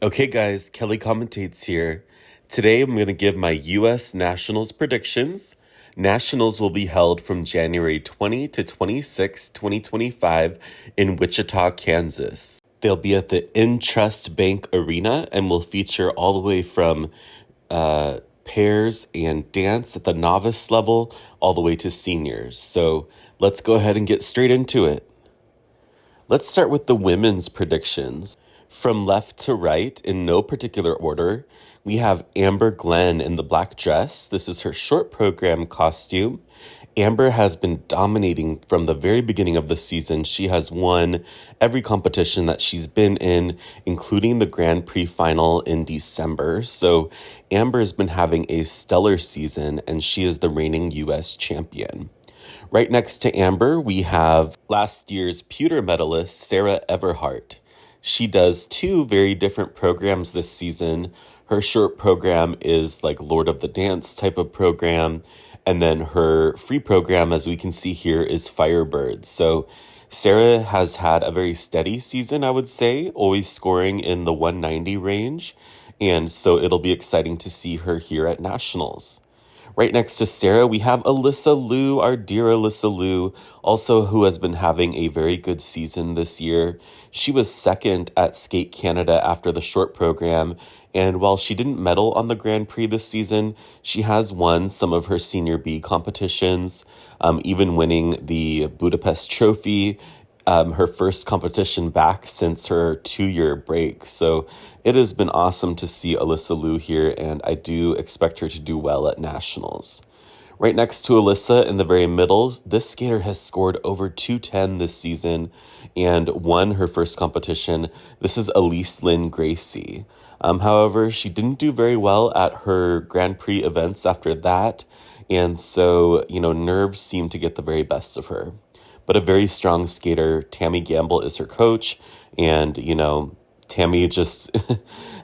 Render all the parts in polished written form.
Okay, guys, Kelly Commentates here. Today I'm going to give my U.S. Nationals predictions. Nationals will be held from January 20 to 26, 2025 in Wichita, Kansas. They'll be at the Intrust Bank Arena and will feature all the way from pairs and dance at the novice level all the way to seniors. So let's go ahead and get straight into it. Let's start with the women's predictions. From left to right, in no particular order, we have Amber Glenn in the black dress. This is her short program costume. Amber has been dominating from the very beginning of the season. She has won every competition that she's been in, including the Grand Prix final in December. So Amber has been having a stellar season, and she is the reigning U.S. champion. Right next to Amber, we have last year's pewter medalist, Sarah Everhart. She does two very different programs this season. Her short program is like Lord of the Dance type of program. And then her free program, as we can see here, is Firebird. So Sarah has had a very steady season, I would say, always scoring in the 190 range. And so it'll be exciting to see her here at Nationals. Right next to Sarah, we have Alyssa Liu, our dear Alyssa Liu, also who has been having a very good season this year. She was second at Skate Canada after the short program, and while she didn't medal on the Grand Prix this season, she has won some of her Senior B competitions, even winning the Budapest Trophy, her first competition back since her 2-year break. So it has been awesome to see Alyssa Liu here, and I do expect her to do well at Nationals. Right next to Alyssa in the very middle, this skater has scored over 210 this season and won her first competition. This is Elise Lynn Gracie. However, she didn't do very well at her Grand Prix events after that, and so, nerves seem to get the very best of her. But a very strong skater. Tammy Gamble is her coach, and Tammy just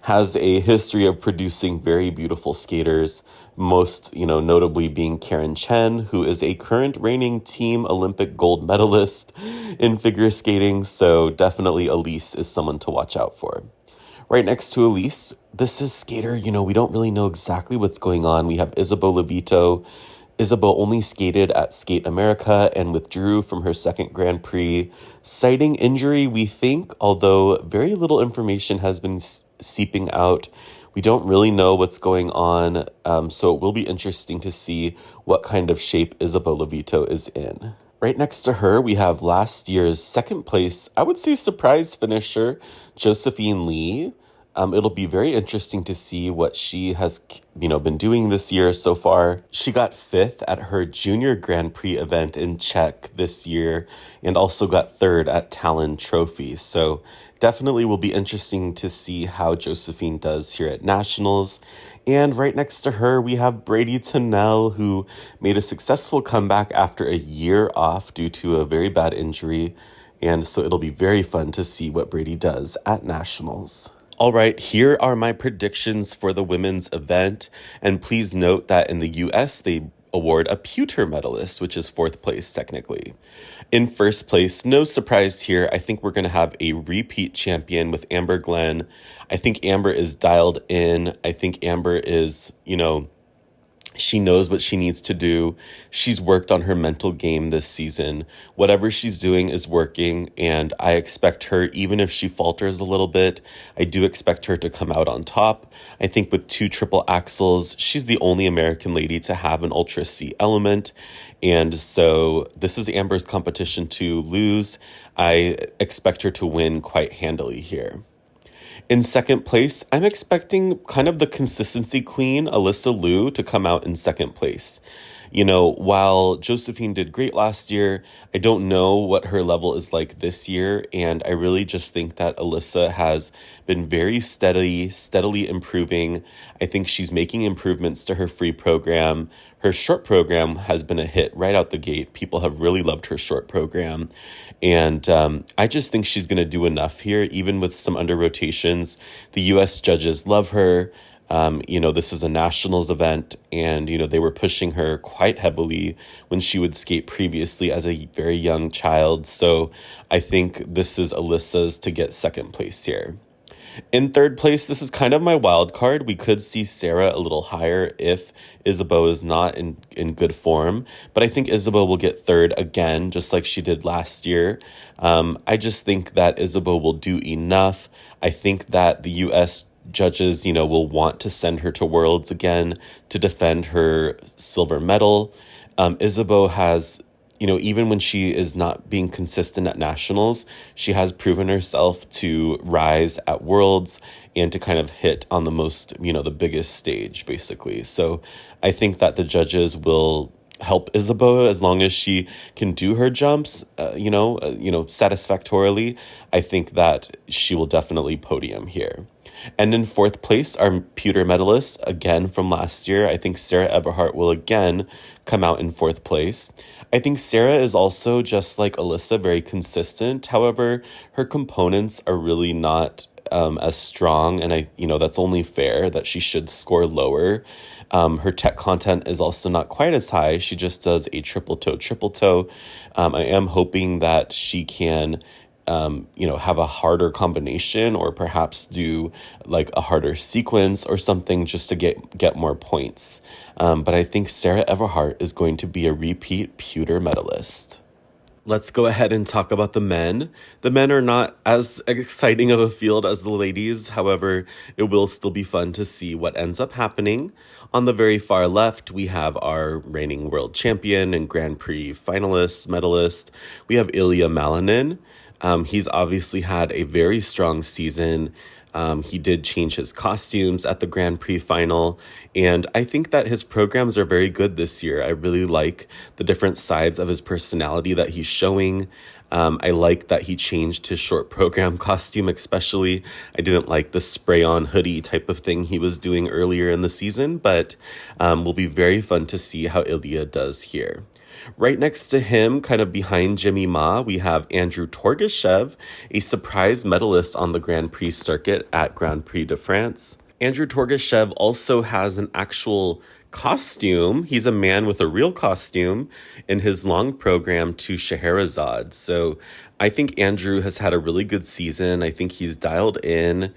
has a history of producing very beautiful skaters, most notably being Karen Chen, who is a current reigning team Olympic gold medalist in figure skating. So definitely Elise is someone to watch out for. Right next to Elise, this is skater, we don't really know exactly what's going on. We have Isabeau Levito. Isabeau only skated at Skate America and withdrew from her second Grand Prix, citing injury, we think, although very little information has been seeping out. We don't really know what's going on, so it will be interesting to see what kind of shape Isabeau Levito is in. Right next to her, we have last year's second place, I would say surprise finisher, Josephine Lee. It'll be very interesting to see what she has, been doing this year so far. She got 5th at her junior Grand Prix event in Czech this year and also got 3rd at Talon Trophy. So definitely will be interesting to see how Josephine does here at Nationals. And right next to her, we have Brady Tennell, who made a successful comeback after a year off due to a very bad injury. And so it'll be very fun to see what Brady does at Nationals. All right, here are my predictions for the women's event. And please note that in the U.S., they award a pewter medalist, which is 4th place technically. In first place, no surprise here, I think we're going to have a repeat champion with Amber Glenn. I think Amber is dialed in. I think Amber is, she knows what she needs to do. She's worked on her mental game this season. Whatever she's doing is working, and I expect her, even if she falters a little bit, I do expect her to come out on top. I think with 2 triple axels, she's the only American lady to have an Ultra C element, and so this is Amber's competition to lose. I expect her to win quite handily here. In second place, I'm expecting kind of the consistency queen, Alyssa Liu, to come out in second place. While Josephine did great last year, I don't know what her level is like this year, and I really just think that Alyssa has been very steadily improving. I think she's making improvements to her free program. Her short program has been a hit right out the gate. People have really loved her short program, and I just think she's going to do enough here, even with some under rotations. The U.S. judges love her. This is a Nationals event, and, they were pushing her quite heavily when she would skate previously as a very young child. So I think this is Alyssa's to get second place here. In third place, this is kind of my wild card. We could see Sarah a little higher if Isabeau is not in good form. But I think Isabeau will get third again, just like she did last year. I just think that Isabeau will do enough. I think that the U.S. judges, will want to send her to Worlds again to defend her silver medal. Isabeau has, even when she is not being consistent at nationals, she has proven herself to rise at Worlds and to kind of hit on the most, the biggest stage, basically. So I think that the judges will help Isabeau as long as she can do her jumps, satisfactorily. I think that she will definitely podium here. And in fourth place, our pewter medalist, again from last year. I think Sarah Everhart will again come out in fourth place. I think Sarah is also, just like Alyssa, very consistent. However, her components are really not as strong, and that's only fair that she should score lower. Her tech content is also not quite as high. She just does a triple toe. I am hoping that she can have a harder combination, or perhaps do like a harder sequence or something just to get more points. But I think Sarah Everhart is going to be a repeat pewter medalist. Let's go ahead and talk about the men. The men are not as exciting of a field as the ladies. However, it will still be fun to see what ends up happening. On the very far left, we have our reigning world champion and Grand Prix medalist. We have Ilya Malinin. He's obviously had a very strong season. He did change his costumes at the Grand Prix final, and I think that his programs are very good this year. I really like the different sides of his personality that he's showing. I like that he changed his short program costume, especially. I didn't like the spray-on hoodie type of thing he was doing earlier in the season, but will be very fun to see how Ilya does here. Right next to him, kind of behind Jimmy Ma, we have Andrew Torgashev, a surprise medalist on the Grand Prix circuit at Grand Prix de France. Andrew Torgashev also has an actual costume. He's a man with a real costume in his long program to Scheherazade. So I think Andrew has had a really good season. I think he's dialed in.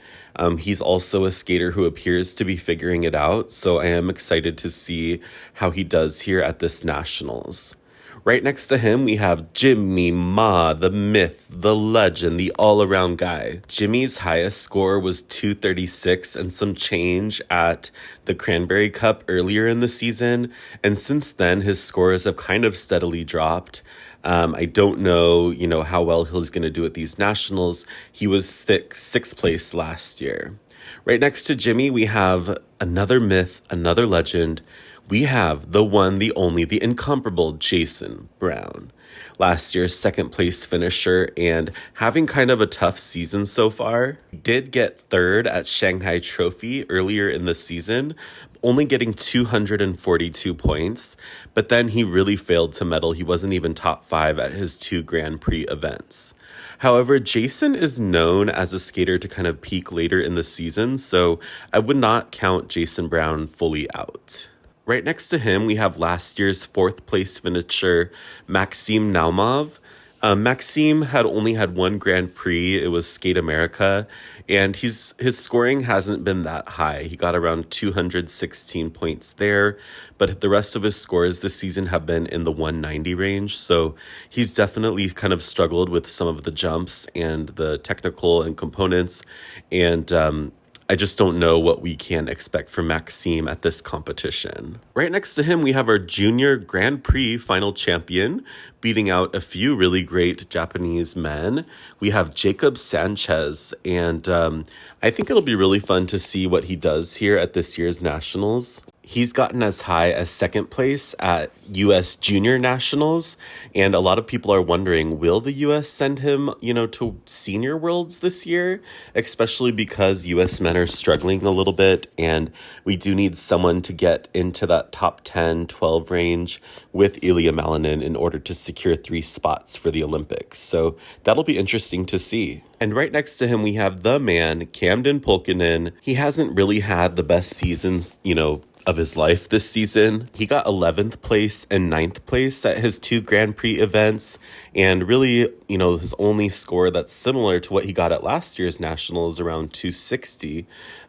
He's also a skater who appears to be figuring it out. So I am excited to see how he does here at this Nationals. Right next to him, we have Jimmy Ma, the myth, the legend, the all-around guy. Jimmy's highest score was 236 and some change at the Cranberry Cup earlier in the season, and since then, his scores have kind of steadily dropped. I don't know, how well he's going to do at these nationals. He was sixth place last year. Right next to Jimmy, we have another myth, another legend. We have the one, the only, the incomparable Jason Brown. Last year's second place finisher and having kind of a tough season so far. He did get third at Shanghai Trophy earlier in the season, only getting 242 points, but then he really failed to medal. He wasn't even top 5 at his 2 Grand Prix events. However, Jason is known as a skater to kind of peak later in the season, so I would not count Jason Brown fully out. Right next to him, we have last year's 4th place finisher, Maxim Naumov. Maxime had only had 1 Grand Prix. It was Skate America, and his scoring hasn't been that high. He got around 216 points there, but the rest of his scores this season have been in the 190 range. So he's definitely kind of struggled with some of the jumps and the technical and components, and I just don't know what we can expect from Maxime at this competition. Right next to him, we have our junior Grand Prix final champion, beating out a few really great Japanese men. We have Jacob Sanchez, and I think it'll be really fun to see what he does here at this year's Nationals. He's gotten as high as second place at U.S. Junior Nationals, and a lot of people are wondering, will the U.S. send him, to Senior Worlds this year? Especially because U.S. men are struggling a little bit, and we do need someone to get into that top 10, 12 range with Ilya Malinin in order to secure 3 spots for the Olympics. So that'll be interesting to see. And right next to him, we have the man, Camden Pulkkinen. He hasn't really had the best seasons, of his life this season. He got 11th place and 9th place at his 2 Grand Prix events, and really his only score that's similar to what he got at last year's national is around 260.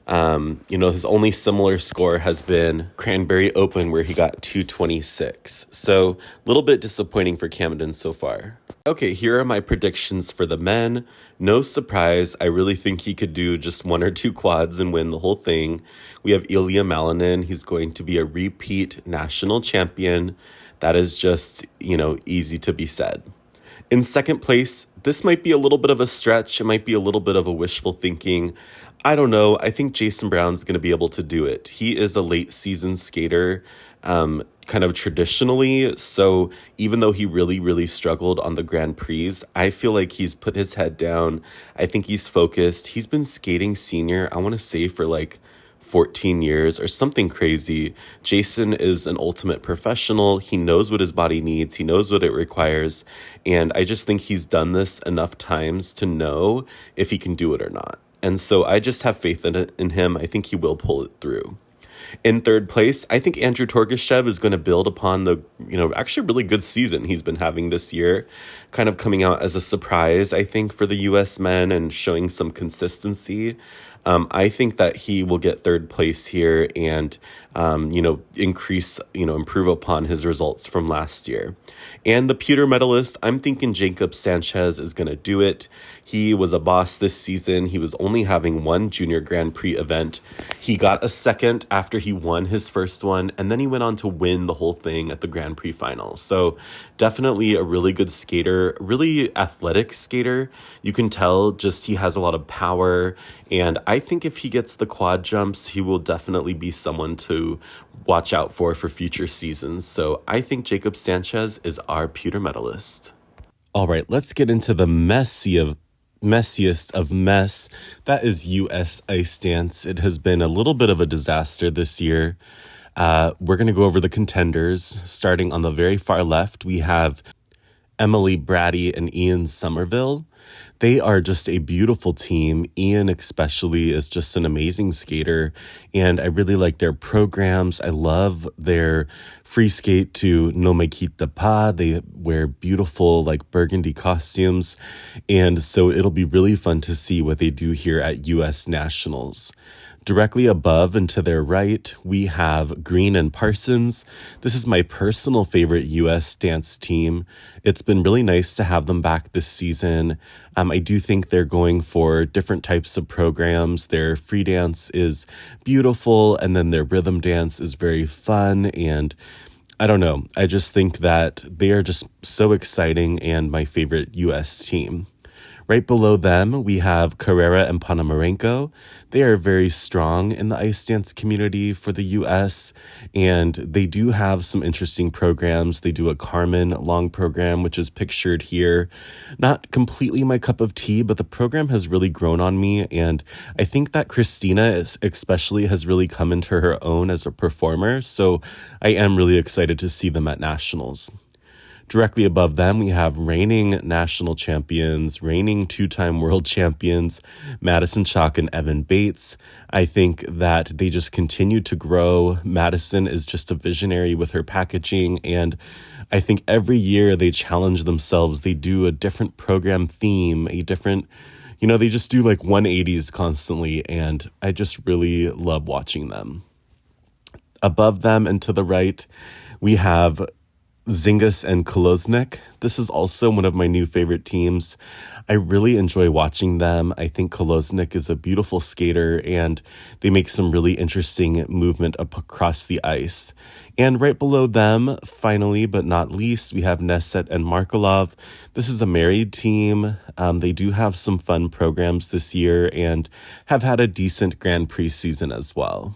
His only similar score has been Cranberry Open, where he got 226. So a little bit disappointing for Camden so far. Okay, here are my predictions for the men. No surprise, I really think he could do just one or two quads and win the whole thing. We have Ilya Malinin. He's going to be a repeat national champion. That is just, easy to be said. In second place, this might be a little bit of a stretch. It might be a little bit of a wishful thinking. I don't know. I think Jason Brown's going to be able to do it. He is a late season skater, kind of traditionally. So even though he really, really struggled on the Grand Prix, I feel like he's put his head down. I think he's focused. He's been skating senior, I want to say, for like 14 years or something crazy. Jason is an ultimate professional. He knows what his body needs. He knows what it requires. And I just think he's done this enough times to know if he can do it or not. And so I just have faith in him. I think he will pull it through. In third place, I think Andrew Torgashev is going to build upon the, actually really good season he's been having this year, kind of coming out as a surprise, I think, for the U.S. men and showing some consistency. I think that he will get third place here and, improve upon his results from last year. And the pewter medalist, I'm thinking Jacob Sanchez is going to do it. He was a boss this season. He was only having one junior Grand Prix event. He got a second after he won his first one, and then he went on to win the whole thing at the Grand Prix final. So definitely a really good skater, really athletic skater. You can tell just he has a lot of power, and I think if he gets the quad jumps, he will definitely be someone to watch out for future seasons. So I think Jacob Sanchez is our pewter medalist. All right, let's get into the messiest of mess. That is U.S. ice dance. It has been a little bit of a disaster this year. We're going to go over the contenders. Starting on the very far left, we have Emily Brady and Ian Somerville. They are just a beautiful team. Ian especially is just an amazing skater, and I really like their programs. I love their free skate to No Me Quitte Pas. They wear beautiful burgundy costumes, and so it'll be really fun to see what they do here at U.S. Nationals. Directly above and to their right, we have Green and Parsons. This is my personal favorite U.S. dance team. It's been really nice to have them back this season. I do think they're going for different types of programs. Their free dance is beautiful, and then their rhythm dance is very fun, and I don't know. I just think that they are just so exciting and my favorite U.S. team. Right below them, we have Carrera and Ponomarenko. They are very strong in the ice dance community for the U.S., and they do have some interesting programs. They do a Carmen long program, which is pictured here. Not completely my cup of tea, but the program has really grown on me, and I think that Christina especially has really come into her own as a performer, so I am really excited to see them at Nationals. Directly above them, we have reigning national champions, reigning two-time world champions, Madison Chock and Evan Bates. I think that they just continue to grow. Madison is just a visionary with her packaging, and I think every year they challenge themselves. They do a different program theme, a different, they just do 180s constantly, and I just really love watching them. Above them and to the right, we have Zingis and Kolosnik. This is also one of my new favorite teams. I really enjoy watching them. I think Kolosnik is a beautiful skater, and they make some really interesting movement across the ice. And right below them, finally but not least, we have Neset and Markelov. This is a married team. They do have some fun programs this year and have had a decent Grand Prix season as well.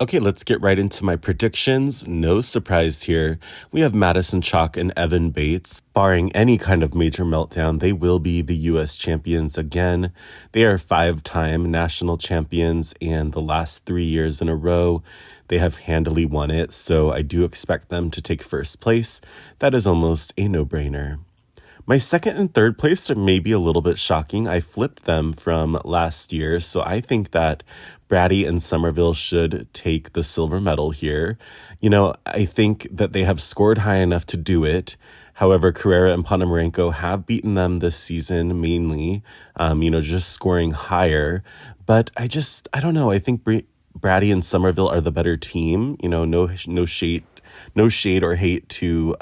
Okay, let's get right into my predictions. No surprise here. We have Madison Chock and Evan Bates. Barring any kind of major meltdown, they will be the U.S. champions again. They are 5-time national champions, and the last 3 years in a row, they have handily won it, so I do expect them to take first place. That is almost a no-brainer. My second and third place are maybe a little bit shocking. I flipped them from last year, so I think that Brady and Somerville should take the silver medal here. I think that they have scored high enough to do it. However, Carrera and Ponomarenko have beaten them this season mainly, just scoring higher. But I don't know. I think Brady and Somerville are the better team. No shade or hate to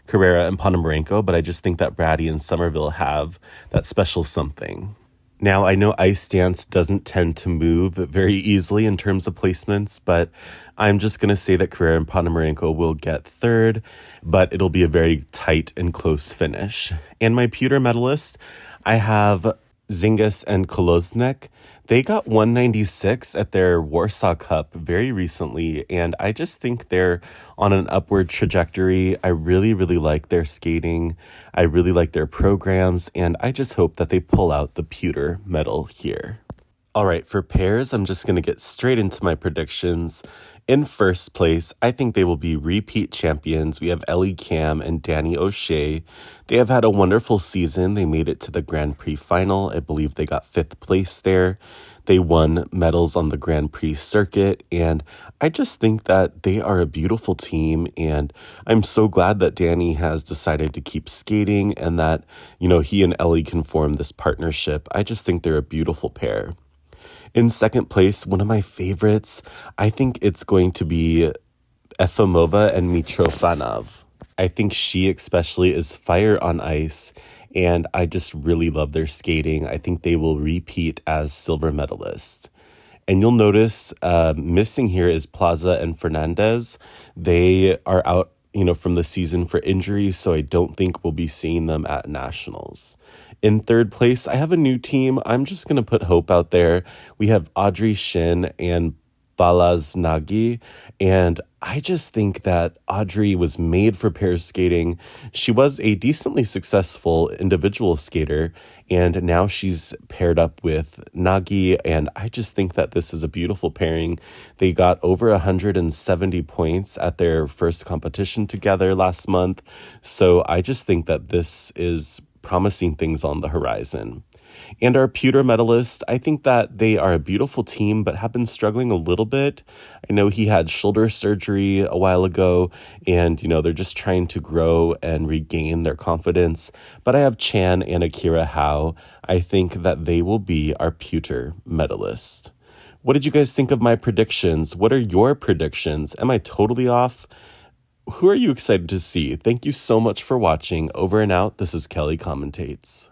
Carrera and Ponomarenko, but I just think that Brady and Somerville have that special something. Now, I know Ice Dance doesn't tend to move very easily in terms of placements, but I'm just going to say that Carrera and Ponomarenko will get third, but it'll be a very tight and close finish. And my pewter medalist, I have Zingis and Kolosnek. They got 196 at their Warsaw Cup very recently, and I just think they're on an upward trajectory. I really, really like their skating. I really like their programs, and I just hope that they pull out the pewter medal here. All right, for pairs, I'm just going to get straight into my predictions. In first place, I think they will be repeat champions. We have Ellie Cam and Danny O'Shea. They have had a wonderful season. They made it to the Grand Prix final. I believe they got 5th place there. They won medals on the Grand Prix circuit, and I just think that they are a beautiful team, and I'm so glad that Danny has decided to keep skating and that, he and Ellie can form this partnership. I just think they're a beautiful pair. In second place, one of my favorites, I think it's going to be Efimova and Mitrofanov. I think she especially is fire on ice, and I just really love their skating. I think they will repeat as silver medalists. And you'll notice missing here is Plaza and Fernandez. They are out from the season for injuries, so I don't think we'll be seeing them at nationals. In third place, I have a new team. I'm just going to put hope out there. We have Audrey Shin and Balazs Nagy, and I just think that Audrey was made for pair skating. She was a decently successful individual skater, and now she's paired up with Nagy, and I just think that this is a beautiful pairing. They got over 170 points at their first competition together last month, so I just think that this is promising things on the horizon. And our pewter medalist, I think that they are a beautiful team, but have been struggling a little bit. I know he had shoulder surgery a while ago, and, they're just trying to grow and regain their confidence. But I have Chan and Akira Howe. I think that they will be our pewter medalist. What did you guys think of my predictions? What are your predictions? Am I totally off? Who are you excited to see? Thank you so much for watching. Over and out. This is Kelly Commentates.